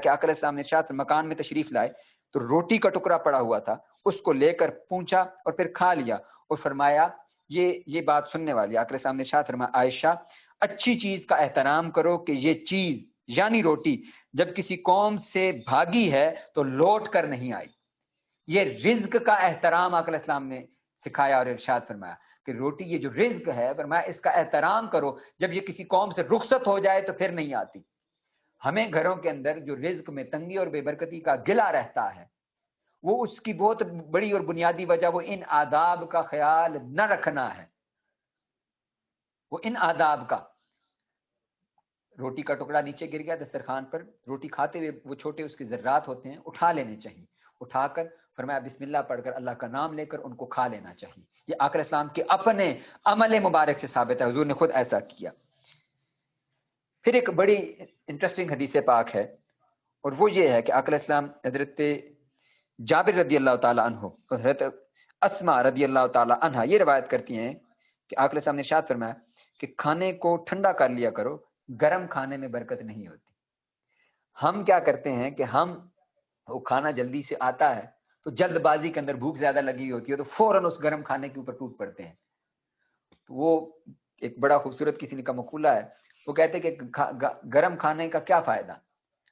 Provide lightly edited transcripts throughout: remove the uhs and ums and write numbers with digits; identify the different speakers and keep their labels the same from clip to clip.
Speaker 1: کہ آقا علیہ السلام نے ارشاد مکان میں تشریف لائے تو روٹی کا ٹکڑا پڑا ہوا تھا، اس کو لے کر پونچھا اور پھر کھا لیا اور فرمایا یہ بات سننے والی، آقا علیہ السلام نے ارشاد فرمایا عائشہ اچھی چیز کا احترام کرو کہ یہ چیز یعنی روٹی جب کسی قوم سے بھاگی ہے تو لوٹ کر نہیں آئی۔ یہ رزق کا احترام آقا علیہ السلام نے سکھایا اور ارشاد فرمایا کہ روٹی یہ جو رزق ہے فرمایا اس کا احترام کرو، جب یہ کسی قوم سے رخصت ہو جائے تو پھر نہیں آتی۔ ہمیں گھروں کے اندر جو رزق میں تنگی اور بے برکتی کا گلہ رہتا ہے، وہ اس کی بہت بڑی اور بنیادی وجہ وہ ان آداب کا خیال نہ رکھنا ہے۔ وہ ان آداب کا، روٹی کا ٹکڑا نیچے گر گیا دسترخوان پر، روٹی کھاتے ہوئے وہ چھوٹے اس کے ذرات ہوتے ہیں، اٹھا لینے چاہیے، اٹھا کر فرمایا بسم اللہ پڑھ کر اللہ کا نام لے کر ان کو کھا لینا چاہیے۔ یہ آقا علیہ السلام کے اپنے عمل مبارک سے ثابت ہے، حضور نے خود ایسا کیا۔ پھر ایک بڑی انٹرسٹنگ حدیث پاک ہے اور وہ یہ ہے کہ آقا علیہ السلام حضرت جابر رضی اللہ تعالیٰ عنہ اور حضرت اسما رضی اللہ تعالیٰ عنہ یہ روایت کرتی ہیں کہ آقا علیہ السلام نے ارشاد فرمایا کہ کھانے کو ٹھنڈا کر لیا کرو، گرم کھانے میں برکت نہیں ہوتی۔ ہم کیا کرتے ہیں کہ وہ کھانا جلدی سے آتا ہے تو جلد بازی کے اندر بھوک زیادہ لگی ہوتی ہے تو فوراً اس گرم کھانے کے اوپر ٹوٹ پڑتے ہیں۔ تو وہ ایک بڑا خوبصورت کسی نے کا مقولہ ہے، وہ کہتے ہیں کہ گرم کھانے کا کیا فائدہ،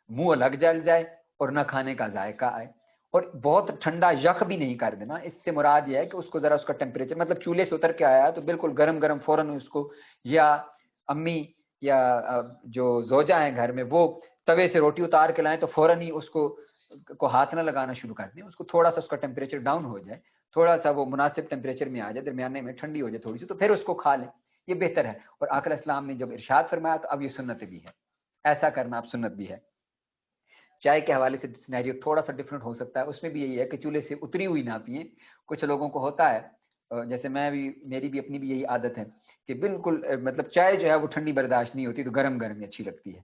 Speaker 1: منہ الگ جل جائے اور نہ کھانے کا ذائقہ آئے، اور بہت ٹھنڈا یخ بھی نہیں کر دینا۔ اس سے مراد یہ ہے کہ اس کو ذرا اس کا ٹیمپریچر مطلب چولہے سے اتر کے آیا تو بالکل گرم گرم فوراً اس کو، یا امی یا جو زوجہ ہیں گھر میں وہ توے سے روٹی اتار کے لائیں تو فوراً ہی اس کو ہاتھ نہ لگانا شروع کر دیں، اس کو تھوڑا سا اس کا ٹیمپریچر ڈاؤن ہو جائے، تھوڑا سا وہ مناسب ٹیمپریچر میں آ جائے، درمیانے میں ٹھنڈی ہو جائے تھوڑی سی، تو پھر اس کو کھا لیں، یہ بہتر ہے۔ اور آقا علیہ السلام نے جب ارشاد فرمایا تو اب یہ سنت بھی ہے، ایسا کرنا اب سنت بھی ہے۔ چائے کے حوالے سے سینیریو تھوڑا سا ڈفرنٹ ہو سکتا ہے، اس میں بھی یہی ہے کہ چولہے سے اتری ہوئی نہ پئیں۔ کچھ لوگوں کو ہوتا ہے، جیسے میری بھی اپنی بھی یہی عادت ہے کہ بالکل مطلب چائے جو ہے وہ ٹھنڈی برداشت نہیں ہوتی، تو گرم گرم ہی اچھی لگتی ہے۔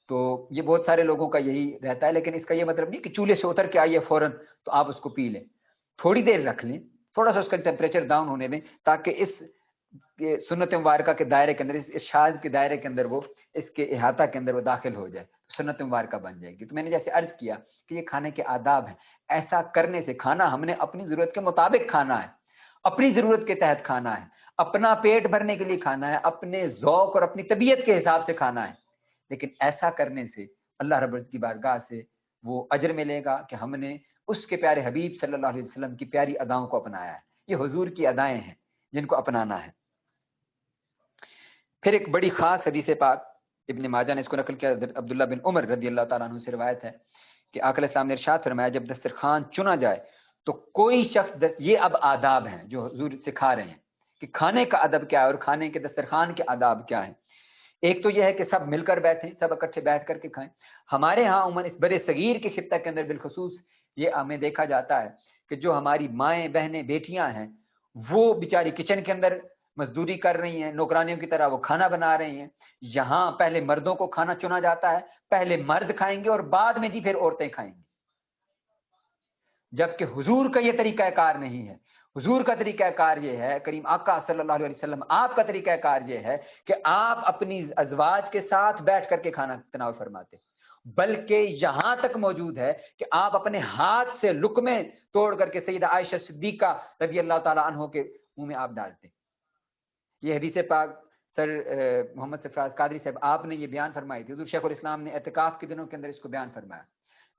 Speaker 1: تو یہ بہت سارے لوگوں کا یہی رہتا ہے، لیکن اس کا یہ مطلب نہیں کہ چولہے سے اتر کے آئیے فوراً تو آپ اس کو پی لیں، تھوڑی دیر رکھ لیں، تھوڑا سا اس کا ٹیمپریچر ڈاؤن ہونے دیں تاکہ اس سنت مبارکہ کے دائرے کے اندر، اس ارشاد کے دائرے کے اندر، وہ اس کے احاطہ کے اندر وہ داخل ہو جائے، سنت مبارکہ بن جائے گی۔ تو میں نے جیسے عرض کیا کہ یہ کھانے کے آداب ہیں، ایسا کرنے سے کھانا ہم نے اپنی ضرورت کے مطابق کھانا ہے، اپنی ضرورت کے تحت کھانا ہے، اپنا پیٹ بھرنے کے لیے کھانا ہے، اپنے ذوق اور اپنی طبیعت کے حساب سے کھانا ہے۔ لیکن ایسا کرنے سے اللہ رب العزت کی بارگاہ سے وہ اجر ملے گا کہ ہم نے اس کے پیارے حبیب صلی اللہ علیہ وسلم کی پیاری اداؤں کو اپنایا ہے۔ یہ حضور کی ادائیں ہیں جن کو اپنانا ہے۔ پھر ایک بڑی خاص حدیث پاک ابن ماجہ نے اس کو نقل کیا، عبداللہ بن عمر رضی اللہ تعالیٰ عنہ سے روایت ہے کہ آقا علیہ السلام نے ارشاد فرمایا جب دسترخوان چنا جائے تو کوئی شخص یہ اب آداب ہیں جو حضور سکھا رہے ہیں کہ کھانے کا ادب کیا ہے اور کھانے کے دسترخوان کے آداب کیا ہیں۔ ایک تو یہ ہے کہ سب مل کر بیٹھیں، سب اکٹھے بیٹھ کر کے کھائیں۔ ہمارے ہاں عموماً اس برے صغیر کے خطہ کے اندر بالخصوص یہ ہمیں دیکھا جاتا ہے کہ جو ہماری مائیں بہنیں بیٹیاں ہیں وہ بیچاری کچن کے اندر مزدوری کر رہی ہیں، نوکرانیوں کی طرح وہ کھانا بنا رہی ہیں۔ یہاں پہلے مردوں کو کھانا چنا جاتا ہے، پہلے مرد کھائیں گے اور بعد میں پھر عورتیں کھائیں گی، جبکہ حضور کا یہ طریقہ کار نہیں ہے۔ حضور کا طریقہ کار یہ ہے، کریم آقا صلی اللہ علیہ وسلم آپ کا طریقہ کار یہ ہے کہ آپ اپنی ازواج کے ساتھ بیٹھ کر کے کھانا تناول فرماتے، بلکہ یہاں تک موجود ہے کہ آپ اپنے ہاتھ سے لقمے توڑ کر کے سیدہ عائشہ صدیقہ رضی اللہ تعالیٰ عنہ کے منہ میں آپ ڈالتے۔ یہ حدیث پاک سر محمد سفراز قادری صاحب آپ نے یہ بیان فرمائی تھی، حضور شیخ الاسلام نے اعتکاف کے دنوں کے اندر اس کو بیان فرمایا۔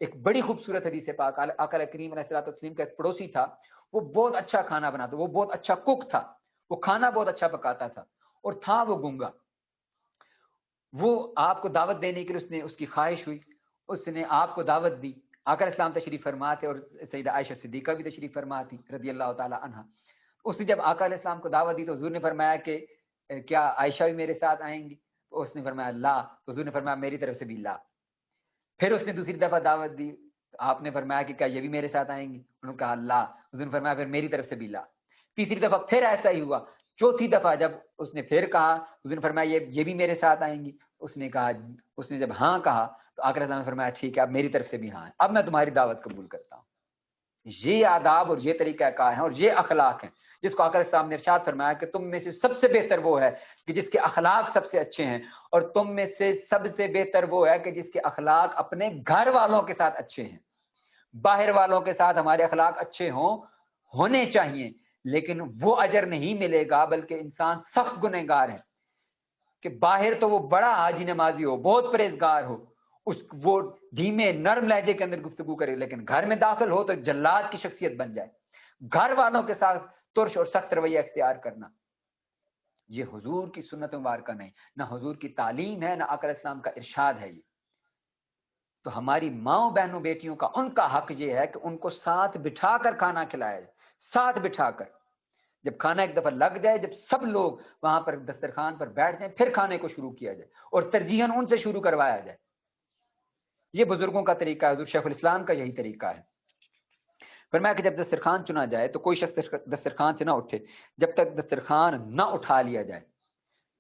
Speaker 1: ایک بڑی خوبصورت حدیث پاک، آقا کریم علیہ الصلوۃ والتسلیم کا ایک پڑوسی تھا، وہ بہت اچھا کھانا بناتا، وہ بہت اچھا کک تھا، وہ کھانا بہت اچھا پکاتا تھا، اور تھا وہ گنگا۔ وہ آپ کو دعوت دینے کے لیے اس کی خواہش ہوئی، اس نے آپ کو دعوت دی۔ آقا اسلام تشریف فرما تھے اور سیدہ عائشہ صدیقہ بھی تشریف فرما تھی رضی اللہ تعالی عنہا۔ اس نے جب آقا علیہ السلام کو دعوت دی تو حضور نے فرمایا کہ کیا عائشہ بھی میرے ساتھ آئیں گی؟ تو اس نے فرمایا لا، تو حضور نے فرمایا میری طرف سے بھی لا۔ پھر اس نے دوسری دفعہ دعوت دی، آپ نے فرمایا کہ کیا یہ بھی میرے ساتھ آئیں گی؟ انہوں نے کہا لا، حضور نے فرمایا پھر میری طرف سے بھی لا۔ تیسری دفعہ پھر ایسا ہی ہوا۔ چوتھی دفعہ جب اس نے پھر کہا، حضور نے فرمایا یہ بھی میرے ساتھ آئیں گی؟ اس نے جب ہاں کہا تو آقا نے فرمایا ٹھیک ہے، اب میری طرف سے بھی ہاں ہے، اب میں تمہاری دعوت قبول کرتا ہوں۔ یہ آداب اور یہ طریقہ کار ہیں اور یہ اخلاق ہیں جس کو آقا صاحب نے ارشاد فرمایا کہ تم میں سے سب سے بہتر وہ ہے کہ جس کے اخلاق سب سے اچھے ہیں، اور تم میں سے سب سے بہتر وہ ہے کہ جس کے اخلاق اپنے گھر والوں کے ساتھ اچھے ہیں۔ باہر والوں کے ساتھ ہمارے اخلاق اچھے ہونے چاہیے، لیکن وہ اجر نہیں ملے گا، بلکہ انسان سخت گنہگار ہے کہ باہر تو وہ بڑا حاجی نمازی ہو، بہت پرہیزگار ہو، وہ دھیمے نرم لہجے کے اندر گفتگو کرے، لیکن گھر میں داخل ہو تو جلاد کی شخصیت بن جائے۔ گھر والوں کے ساتھ ترش اور سخت رویہ اختیار کرنا، یہ حضور کی سنت مبارکہ نہیں، نہ حضور کی تعلیم ہے، نہ آقا علیہ السلام کا ارشاد ہے۔ یہ تو ہماری ماؤں بہنوں بیٹیوں کا ان کا حق یہ ہے کہ ان کو ساتھ بٹھا کر کھانا کھلایا جائے، ساتھ بٹھا کر۔ جب کھانا ایک دفعہ لگ جائے، جب سب لوگ وہاں پر دسترخوان پر بیٹھ جائیں، پھر کھانے کو شروع کیا جائے، اور ترجیحاً ان سے شروع کروایا جائے۔ یہ بزرگوں کا طریقہ ہے، حضور شیخ الاسلام کا یہی طریقہ ہے۔ فرمایا کہ جب دسترخوان چنا جائے تو کوئی شخص دسترخوان سے نہ اٹھے جب تک دسترخوان نہ اٹھا لیا جائے،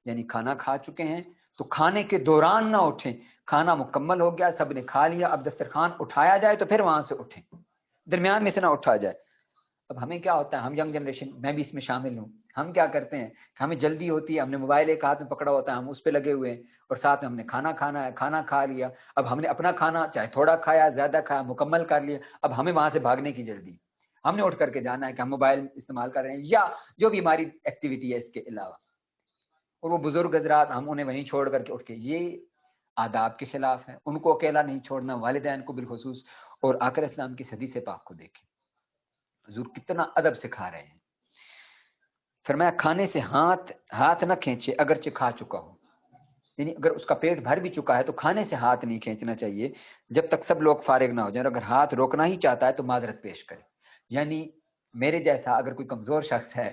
Speaker 1: یعنی کھانا کھا چکے ہیں تو کھانے کے دوران نہ اٹھیں، کھانا مکمل ہو گیا، سب نے کھا لیا، اب دسترخوان اٹھایا جائے تو پھر وہاں سے اٹھیں، درمیان میں سے نہ اٹھا جائے۔ اب ہمیں کیا ہوتا ہے، ہم ینگ جنریشن، میں بھی اس میں شامل ہوں، ہم کیا کرتے ہیں کہ ہمیں جلدی ہوتی ہے، ہم نے موبائل ایک ہاتھ میں پکڑا ہوتا ہے، ہم اس پہ لگے ہوئے ہیں، اور ساتھ میں ہم نے کھانا کھانا ہے، کھانا کھا لیا، اب ہم نے اپنا کھانا چاہے تھوڑا کھایا زیادہ کھایا مکمل کر لیا، اب ہمیں وہاں سے بھاگنے کی جلدی، ہم نے اٹھ کر کے جانا ہے کہ ہم موبائل استعمال کر رہے ہیں یا جو بھی ہماری ایکٹیویٹی ہے اس کے علاوہ، اور وہ بزرگ حضرات ہم انہیں وہیں چھوڑ کر کے اٹھ کے، یہ آداب کے خلاف ہے۔ ان کو اکیلا نہیں چھوڑنا، والدین کو بالخصوص، اور آقا اسلام کی حدیث پاک کو دیکھیں، حضور کتنا ادب سکھا رہے ہیں۔ فرمایا کھانے سے ہاتھ نہ کھینچے اگرچہ کھا چکا ہو، یعنی اگر اس کا پیٹ بھر بھی چکا ہے تو کھانے سے ہاتھ نہیں کھینچنا چاہیے جب تک سب لوگ فارغ نہ ہو جائیں، اور اگر ہاتھ روکنا ہی چاہتا ہے تو معذرت پیش کرے۔ یعنی میرے جیسا اگر کوئی کمزور شخص ہے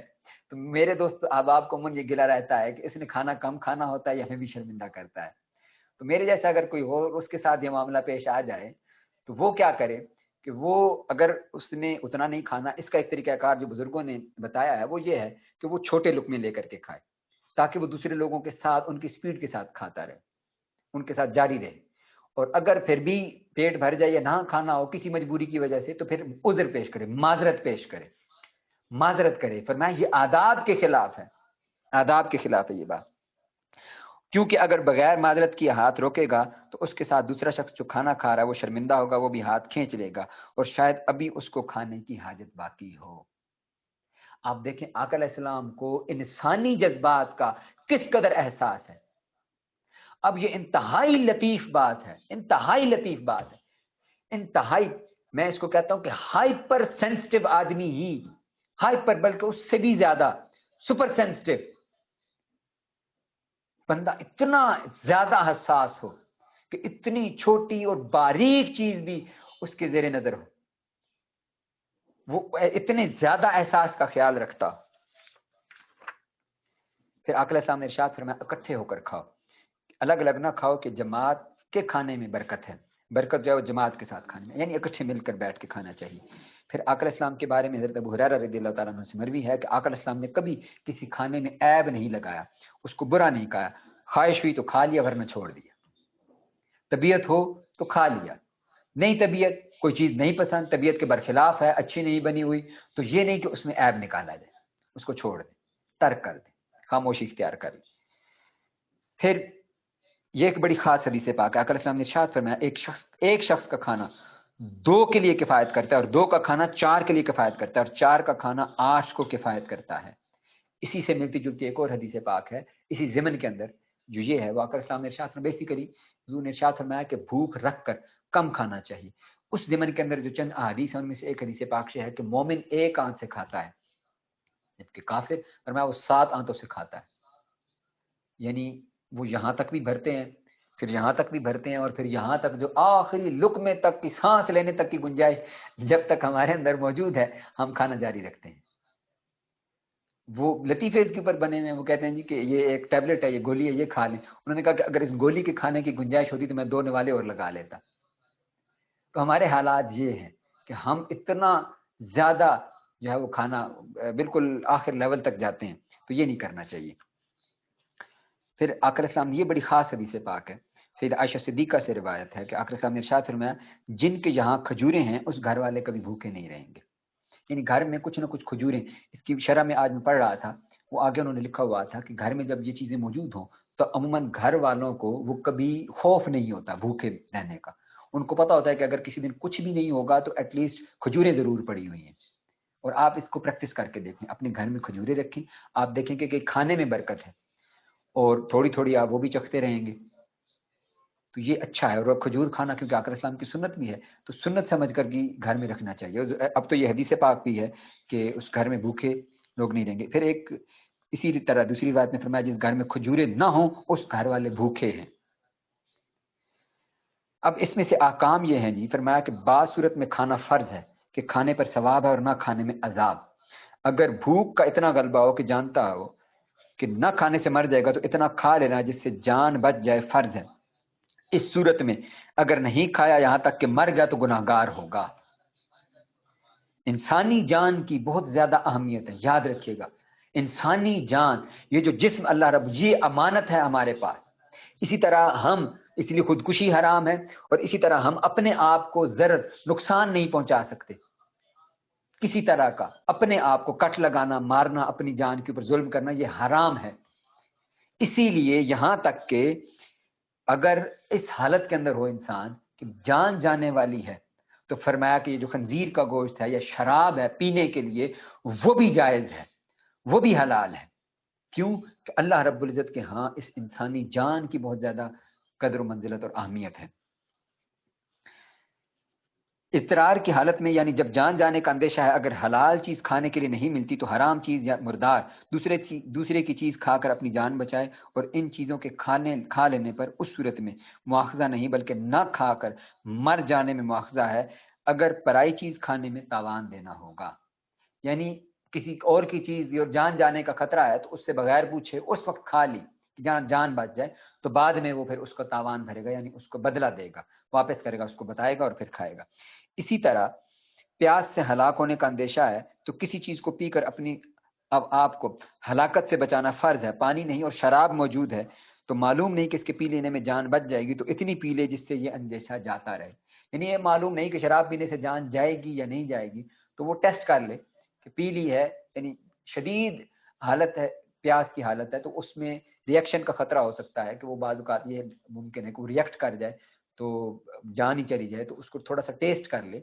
Speaker 1: تو میرے دوست احباب کو من یہ گلا رہتا ہے کہ اس نے کھانا کم کھانا ہوتا ہے یا ہمیں بھی شرمندہ کرتا ہے، تو میرے جیسا اگر کوئی ہو اس کے ساتھ یہ معاملہ پیش آ جائے تو وہ کیا کرے کہ وہ اگر اس نے اتنا نہیں کھانا، اس کا ایک طریقہ کار جو بزرگوں نے بتایا ہے وہ یہ ہے کہ وہ چھوٹے لقمے لے کر کے کھائے، تاکہ وہ دوسرے لوگوں کے ساتھ ان کی سپیڈ کے ساتھ کھاتا رہے، ان کے ساتھ جاری رہے، اور اگر پھر بھی پیٹ بھر جائے یا نہ کھانا ہو کسی مجبوری کی وجہ سے تو پھر عذر پیش کرے، معذرت پیش کرے، معذرت کرے۔ فرمایا یہ آداب کے خلاف ہے، آداب کے خلاف ہے یہ بات، کیونکہ اگر بغیر معذرت کی ہاتھ روکے گا تو اس کے ساتھ دوسرا شخص جو کھانا کھا رہا ہے وہ شرمندہ ہوگا، وہ بھی ہاتھ کھینچ لے گا، اور شاید ابھی اس کو کھانے کی حاجت باقی ہو۔ آپ دیکھیں آقا علیہ السلام کو انسانی جذبات کا کس قدر احساس ہے۔ اب یہ انتہائی لطیف بات ہے، انتہائی لطیف بات ہے، انتہائی، میں اس کو کہتا ہوں کہ ہائپر سینسٹیو آدمی ہی، ہائپر بلکہ اس سے بھی زیادہ سپر سینسٹیو بندہ اتنا زیادہ حساس ہو کہ اتنی چھوٹی اور باریک چیز بھی اس کے زیر نظر ہو، وہ اتنے زیادہ احساس کا خیال رکھتا۔ پھر آقا علیہ السلام نے ارشاد فرمایا اکٹھے ہو کر کھاؤ، الگ الگ نہ کھاؤ کہ جماعت کے کھانے میں برکت ہے، برکت جو ہے وہ جماعت کے ساتھ کھانے میں، یعنی اکٹھے مل کر بیٹھ کے کھانا چاہیے۔ پھر آقا علیہ السلام کے بارے میں حضرت ابو ہریرہ رضی اللہ تعالیٰ عنہ سے مروی ہے کہ آقا علیہ السلام نے کبھی کسی کھانے میں عیب نہیں لگایا، اس کو برا نہیں کہا، خواہش ہوئی تو کھا لیا ورنہ چھوڑ دیا، طبیعت ہو تو کھا لیا، نہیں طبیعت کوئی چیز نہیں پسند، طبیعت کے برخلاف ہے، اچھی نہیں بنی ہوئی، تو یہ نہیں کہ اس میں عیب نکالا جائے، اس کو چھوڑ دیں، ترک کر دیں، خاموشی اختیار کر لیں۔ پھر یہ ایک بڑی خاص حدیث پاک ہے، آقا علیہ السلام نے ارشاد فرمایا ایک شخص کا کھانا 2 کے لیے کفایت کرتا ہے، اور 2 کا کھانا 4 کے لیے کفایت کرتا ہے، اور 4 کا کھانا 8 کو کفایت کرتا ہے۔ اسی سے ملتی جلتی ایک اور حدیث پاک ہے اسی ضمن کے اندر، جو یہ ہے وہ آقا علیہ السلام نے ارشاد فرمایا، بیسیکلی حضور نے ارشاد فرمایا کہ بھوک رکھ کر کم کھانا چاہیے۔ اس ضمن کے اندر جو چند احادیث ہیں ان میں سے ایک حدیث پاک سے ہے کہ مومن 1 آنت سے کھاتا ہے، جبکہ کافر فرمایا وہ 7 آنتوں سے کھاتا ہے، یعنی وہ یہاں تک بھی بھرتے ہیں، پھر یہاں تک بھی بھرتے ہیں، اور پھر یہاں تک جو آخری لقمے تک کی سانس لینے تک کی گنجائش جب تک ہمارے اندر موجود ہے ہم کھانا جاری رکھتے ہیں۔ وہ لطیفے اس کے اوپر بنے ہوئے ہیں، وہ کہتے ہیں جی کہ یہ ایک ٹیبلٹ ہے، یہ گولی ہے، یہ کھا لیں۔ انہوں نے کہا کہ اگر اس گولی کے کھانے کی گنجائش ہوتی تو میں 2 نوالے اور لگا لیتا۔ تو ہمارے حالات یہ ہیں کہ ہم اتنا زیادہ جو ہے وہ کھانا بالکل آخر لیول تک جاتے ہیں، تو یہ نہیں کرنا چاہیے۔ پھر آقا علیہ السلام نے یہ بڑی خاص حدیث پاک ہے، سید عائشہ صدیقہ سے روایت ہے کہ آقا علیہ السلام نے ارشاد فرمایا جن کے یہاں کھجوریں ہیں اس گھر والے کبھی بھوکے نہیں رہیں گے، یعنی گھر میں کچھ نہ کچھ کھجوریں، اس کی شرح میں آج میں پڑھ رہا تھا، وہ آگے انہوں نے لکھا ہوا تھا کہ گھر میں جب یہ چیزیں موجود ہوں تو عموماً گھر والوں کو وہ کبھی خوف نہیں ہوتا بھوکے رہنے کا، ان کو پتا ہوتا ہے کہ اگر کسی دن کچھ بھی نہیں ہوگا تو ایٹ لیسٹ کھجوریں ضرور پڑی ہوئی ہیں۔ اور آپ اس کو پریکٹس کر کے دیکھیں، اپنے گھر میں کھجوریں رکھیں، آپ دیکھیں کہ کھانے میں برکت ہے، اور تھوڑی تھوڑی آپ وہ بھی چکھتے رہیں گے تو یہ اچھا ہے۔ اور کھجور کھانا کیونکہ آقا اسلام کی سنت بھی ہے تو سنت سمجھ کر کی گھر میں رکھنا چاہیے۔ اب تو یہ حدیث پاک بھی ہے کہ اس گھر میں بھوکے لوگ نہیں رہیں گے۔ پھر ایک اسی طرح دوسری روایت میں فرمایا جس گھر میں کھجوریں نہ ہوں اس گھر والے بھوکے ہیں۔ اب اس میں سے احکام یہ ہیں جی، فرمایا کہ بعض صورت میں کھانا فرض ہے کہ کھانے پر ثواب ہے اور نہ کھانے میں عذاب۔ اگر بھوک کا اتنا غلبہ ہو کہ جانتا ہو کہ نہ کھانے سے مر جائے گا تو اتنا کھا لینا جس سے جان بچ جائے فرض ہے۔ اس صورت میں اگر نہیں کھایا یہاں تک کہ مر گیا تو گناہگار ہوگا۔ انسانی جان کی بہت زیادہ اہمیت ہے، یاد رکھیے گا، انسانی جان، یہ جو جسم اللہ رب، یہ امانت ہے ہمارے پاس۔ اسی طرح ہم، اس لیے خودکشی حرام ہے، اور اسی طرح ہم اپنے آپ کو ضرر نقصان نہیں پہنچا سکتے کسی طرح کا۔ اپنے آپ کو کٹ لگانا، مارنا، اپنی جان کے اوپر ظلم کرنا یہ حرام ہے۔ اسی لیے یہاں تک کہ اگر اس حالت کے اندر ہو انسان کہ جان جانے والی ہے تو فرمایا کہ یہ جو خنزیر کا گوشت ہے یا شراب ہے پینے کے لیے وہ بھی جائز ہے، وہ بھی حلال ہے۔ کیوں کہ اللہ رب العزت کے ہاں اس انسانی جان کی بہت زیادہ قدر و منزلت اور اہمیت ہے۔ اضطرار کی حالت میں یعنی جب جان جانے کا اندیشہ ہے، اگر حلال چیز کھانے کے لیے نہیں ملتی تو حرام چیز یا مردار دوسرے کی چیز کھا کر اپنی جان بچائے، اور ان چیزوں کے کھا لینے پر اس صورت میں مواخذہ نہیں بلکہ نہ کھا کر مر جانے میں مواخذہ ہے اگر پرائی چیز کھانے میں تاوان دینا ہوگا۔ یعنی کسی اور کی چیز اور جان جانے کا خطرہ ہے تو اس سے بغیر پوچھے اس وقت کھا لی کہ جان بچ جائے تو بعد میں وہ پھر اس کو تاوان بھرے گا، یعنی اس کو بدلہ دے گا، واپس کرے گا، اس کو بتائے گا اور پھر کھائے گا۔ اسی طرح پیاس سے ہلاک ہونے کا اندیشہ ہے تو کسی چیز کو پی کر اپنی آپ کو ہلاکت سے بچانا فرض ہے۔ پانی نہیں اور شراب موجود ہے تو معلوم نہیں کہ اس کے پی لینے میں جان بچ جائے گی تو اتنی پی لے جس سے یہ اندیشہ جاتا رہے۔ یعنی یہ معلوم نہیں کہ شراب پینے سے جان جائے گی یا نہیں جائے گی تو وہ ٹیسٹ کر لے کہ پی لی ہے، یعنی شدید حالت ہے، پیاس کی حالت ہے تو اس میں ریئیکشن کا خطرہ ہو سکتا ہے کہ وہ بعض اوقات یہ ممکن ہے کہ وہ ریئیکٹ کر جائے تو جان ہی چلی جائے، تو اس کو تھوڑا سا ٹیسٹ کر لے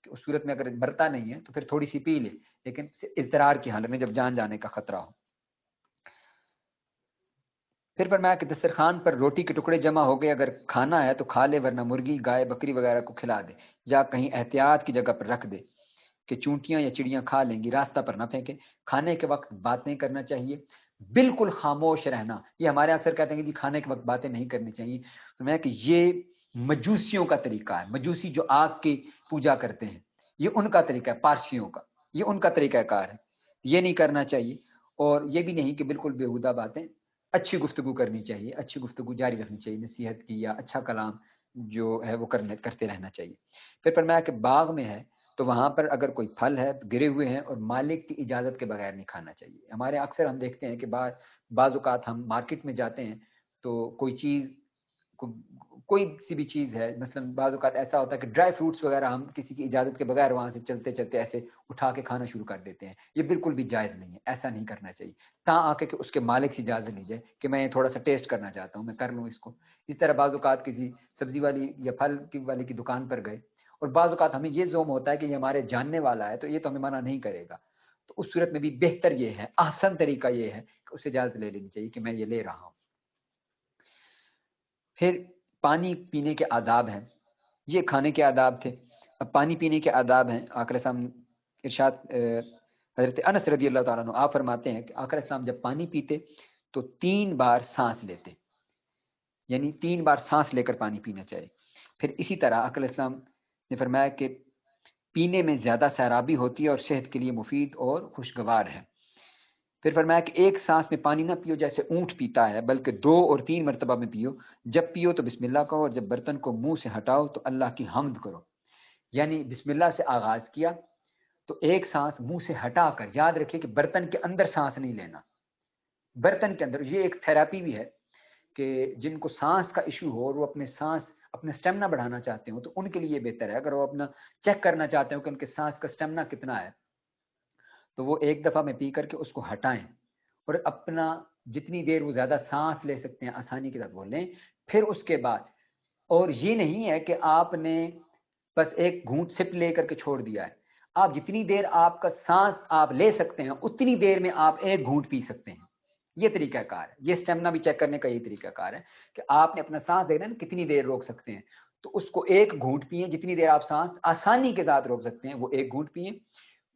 Speaker 1: کہ اس صورت میں اگر مرتا نہیں ہے تو پھر تھوڑی سی پی لے، لیکن اضطرار کی حالت میں جب جان جانے کا خطرہ ہو۔ پھر فرمایا کہ دسترخوان پر روٹی کے ٹکڑے جمع ہو گئے، اگر کھانا ہے تو کھا لے ورنہ مرغی، گائے، بکری وغیرہ کو کھلا دے یا کہیں احتیاط کی جگہ پر رکھ دے کہ چونٹیاں یا چڑیاں کھا لیں گی، راستہ پر نہ پھینکے۔ کھانے کے وقت باتیں کرنا چاہیے، بالکل خاموش رہنا۔ یہ ہمارے اکثر کہتے ہیں کہ جی کھانے کے وقت باتیں نہیں کرنی چاہیے، فرمایا کہ یہ مجوسیوں کا طریقہ ہے، مجوسی جو آگ کی پوجا کرتے ہیں یہ ان کا طریقہ ہے، پارسیوں کا یہ ان کا طریقہ کار ہے، یہ نہیں کرنا چاہیے۔ اور یہ بھی نہیں کہ بالکل بیہودہ باتیں، اچھی گفتگو کرنی چاہیے، اچھی گفتگو جاری رکھنی چاہیے، نصیحت کی یا اچھا کلام جو ہے وہ کرتے رہنا چاہیے۔ پھر فرمایا کہ باغ میں ہے تو وہاں پر اگر کوئی پھل ہے تو گرے ہوئے ہیں اور مالک کی اجازت کے بغیر نہیں کھانا چاہیے۔ ہمارے اکثر ہم دیکھتے ہیں کہ بعض اوقات ہم مارکیٹ میں جاتے ہیں تو کوئی چیز کوئی سی بھی چیز ہے، مثلا بعض اوقات ایسا ہوتا ہے کہ ڈرائی فروٹس وغیرہ ہم کسی کی اجازت کے بغیر وہاں سے چلتے چلتے ایسے اٹھا کے کھانا شروع کر دیتے ہیں، یہ بالکل بھی جائز نہیں ہے، ایسا نہیں کرنا چاہیے۔ تاں آ کے کہ اس کے مالک سے اجازت لی جائے کہ میں تھوڑا سا ٹیسٹ کرنا چاہتا ہوں، میں کر لوں اس کو۔ اس طرح بعض اوقات کسی سبزی والی یا پھل والی کی دکان پر گئے اور بعض اوقات ہمیں یہ زوم ہوتا ہے کہ یہ ہمارے جاننے والا ہے تو یہ تو ہمیں منع نہیں کرے گا، تو اس صورت میں بھی بہتر یہ ہے، احسن طریقہ یہ ہے کہ اسے اجازت لے لینی چاہیے کہ میں یہ لے رہا ہوں۔ پھر پانی پینے کے آداب ہیں، یہ کھانے کے آداب تھے، اب پانی پینے کے آداب ہیں۔ آقا علیہ السلام ارشاد حضرت انس رضی اللہ تعالیٰ عنہ آپ فرماتے ہیں کہ آقا علیہ السلام جب پانی پیتے تو 3 بار سانس لیتے، یعنی 3 بار سانس لے کر پانی پینا چاہیے۔ پھر اسی طرح آقا علیہ السلام نے فرمایا کہ پینے میں زیادہ سیرابی ہوتی ہے اور صحت کے لیے مفید اور خوشگوار ہے۔ پھر فرمایا کہ ایک سانس میں پانی نہ پیو جیسے اونٹ پیتا ہے، بلکہ 2 اور 3 مرتبہ میں پیو۔ جب پیو تو بسم اللہ کہو اور جب برتن کو منہ سے ہٹاؤ تو اللہ کی حمد کرو۔ یعنی بسم اللہ سے آغاز کیا تو ایک سانس منہ سے ہٹا کر، یاد رکھیے کہ برتن کے اندر سانس نہیں لینا، برتن کے اندر۔ یہ ایک تھراپی بھی ہے کہ جن کو سانس کا ایشو ہو اور وہ اپنے سٹیمنا بڑھانا چاہتے ہو تو ان کے لیے بہتر ہے۔ اگر وہ اپنا چیک کرنا چاہتے ہو کہ ان کے سانس کا سٹیمنا کتنا ہے تو وہ ایک دفعہ میں پی کر کے اس کو ہٹائیں اور اپنا جتنی دیر وہ زیادہ سانس لے سکتے ہیں آسانی کے ساتھ وہ لیں. پھر اس کے بعد، اور یہ نہیں ہے کہ آپ نے بس ایک گھونٹ سپ لے کر کے چھوڑ دیا ہے، آپ جتنی دیر آپ کا سانس آپ لے سکتے ہیں اتنی دیر میں آپ ایک گھونٹ پی سکتے ہیں. یہ طریقہ کار ہے، یہ اسٹیمنا بھی چیک کرنے کا یہ طریقہ کار ہے کہ آپ نے اپنا سانس دیکھنا ہے نا کتنی دیر روک سکتے ہیں، تو اس کو ایک گھونٹ پیئیں. جتنی دیر آپ سانس آسانی کے ساتھ روک سکتے ہیں وہ ایک گھونٹ پیئیں.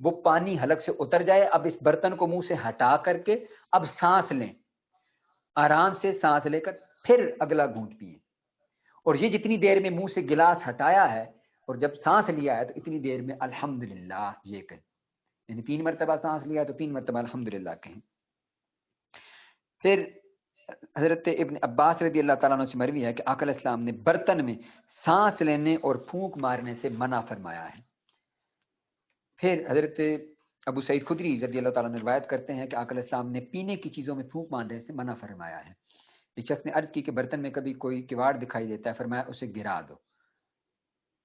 Speaker 1: وہ پانی حلق سے اتر جائے، اب اس برتن کو منہ سے ہٹا کر کے اب سانس لیں، آرام سے سانس لے کر پھر اگلا گھونٹ پیئیں. اور یہ جتنی دیر میں منہ سے گلاس ہٹایا ہے اور جب سانس لیا ہے تو اتنی دیر میں الحمدللہ یہ کہیں، یعنی 3 مرتبہ سانس لیا تو 3 مرتبہ الحمدللہ کہیں. پھر حضرت ابن عباس رضی اللہ تعالیٰ عنہ سے مروی ہے کہ آقا علیہ السلام نے برتن میں سانس لینے اور پھونک مارنے سے منع فرمایا ہے. پھر حضرت ابو سعید خدری رضی اللہ تعالیٰ عنہ روایت کرتے ہیں کہ آقا علیہ السلام نے پینے کی چیزوں میں پھونک مارنے سے منع فرمایا ہے. ایک شخص نے عرض کی کہ برتن میں کبھی کوئی کواڑ دکھائی دیتا ہے، فرمایا اسے گرا دو.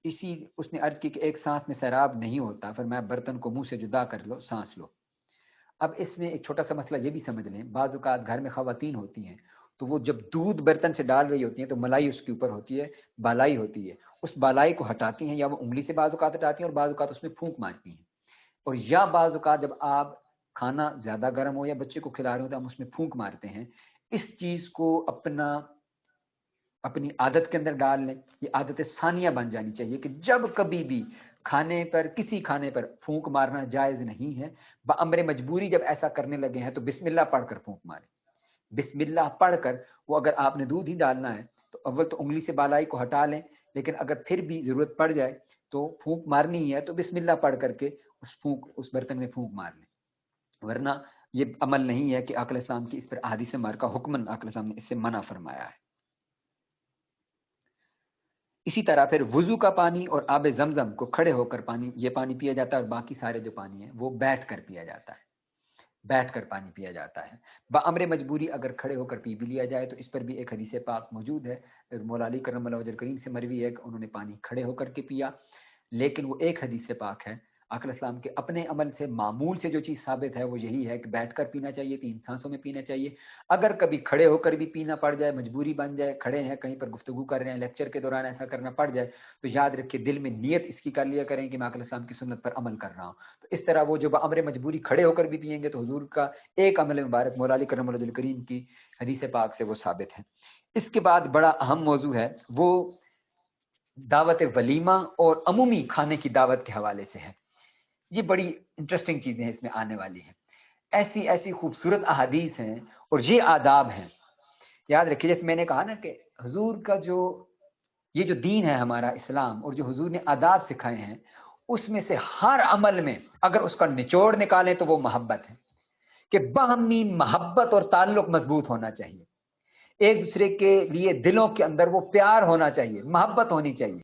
Speaker 1: اس نے عرض کی کہ ایک سانس میں سیراب نہیں ہوتا، فرمایا برتن کو منہ سے جدا کر لو، سانس لو. اب اس میں ایک چھوٹا سا مسئلہ یہ بھی سمجھ لیں، بعض اوقات گھر میں خواتین ہوتی ہیں تو وہ جب دودھ برتن سے ڈال رہی ہوتی ہیں تو ملائی اس کے اوپر ہوتی ہے، بالائی ہوتی ہے، اس بالائی کو ہٹاتی ہیں یا وہ انگلی سے بعض اوقات ہٹاتی ہیں اور بعض اوقات اس میں پھونک مارتی ہیں. اور یا بعض اوقات جب آپ کھانا زیادہ گرم ہو یا بچے کو کھلا رہے ہو تو ہم اس میں پھونک مارتے ہیں. اس چیز کو اپنی عادت کے اندر ڈال لیں. یہ عادت ثانیہ بن جانی چاہیے کہ جب کبھی بھی کھانے پر، کسی کھانے پر پھونک مارنا جائز نہیں ہے. بامر مجبوری جب ایسا کرنے لگے ہیں تو بسم اللہ پڑھ کر پھونک ماریں. بسم اللہ پڑھ کر، وہ اگر آپ نے دودھ ہی ڈالنا ہے تو اول تو انگلی سے بالائی کو ہٹا لیں، لیکن اگر پھر بھی ضرورت پڑ جائے تو پھونک مارنی ہی ہے تو بسم اللہ پڑھ کر کے اس برتن میں پھونک مار لیں. ورنہ یہ عمل نہیں ہے کہ آقا علیہ السلام کی اس پر احادیث مبارکہ حکمن آقا علیہ السلام نے اس سے منع فرمایا ہے. اسی طرح پھر وضو کا پانی اور آب زمزم کو کھڑے ہو کر یہ پانی پیا جاتا ہے، اور باقی سارے جو پانی ہیں وہ بیٹھ کر پیا جاتا ہے، بیٹھ کر پانی پیا جاتا ہے. بامر مجبوری اگر کھڑے ہو کر پی بھی لیا جائے تو اس پر بھی ایک حدیث پاک موجود ہے، مولا علی کرم اللہ وجہ کریم سے مروی ہے کہ انہوں نے پانی کھڑے ہو کر کے پیا. لیکن وہ ایک حدیث پاک ہے. آقا علیہ السلام کے اپنے عمل سے معمول سے جو چیز ثابت ہے وہ یہی ہے کہ بیٹھ کر پینا چاہیے، 3 سانسوں میں پینا چاہیے. اگر کبھی کھڑے ہو کر بھی پینا پڑ جائے، مجبوری بن جائے، کھڑے ہیں کہیں پر گفتگو کر رہے ہیں، لیکچر کے دوران ایسا کرنا پڑ جائے تو یاد رکھیں دل میں نیت اس کی کر لیا کریں کہ میں آقا علیہ السلام کی سنت پر عمل کر رہا ہوں. تو اس طرح وہ جو بامر مجبوری کھڑے ہو کر بھی پیئیں گے تو حضور کا ایک عمل مبارک مولا علی کرم اللہ کریم کی حدیث پاک سے وہ ثابت ہے. اس کے بعد بڑا اہم موضوع ہے وہ دعوت ولیمہ اور عمومی کھانے کی دعوت کے حوالے سے ہے. یہ بڑی انٹرسٹنگ چیزیں ہیں اس میں آنے والی ہیں، ایسی خوبصورت احادیث ہیں اور یہ آداب ہیں. یاد رکھیے جیسے میں نے کہا نا کہ حضور کا یہ جو دین ہے ہمارا اسلام، اور جو حضور نے آداب سکھائے ہیں اس میں سے ہر عمل میں اگر اس کا نچوڑ نکالیں تو وہ محبت ہے کہ باہمی محبت اور تعلق مضبوط ہونا چاہیے. ایک دوسرے کے لیے دلوں کے اندر وہ پیار ہونا چاہیے، محبت ہونی چاہیے.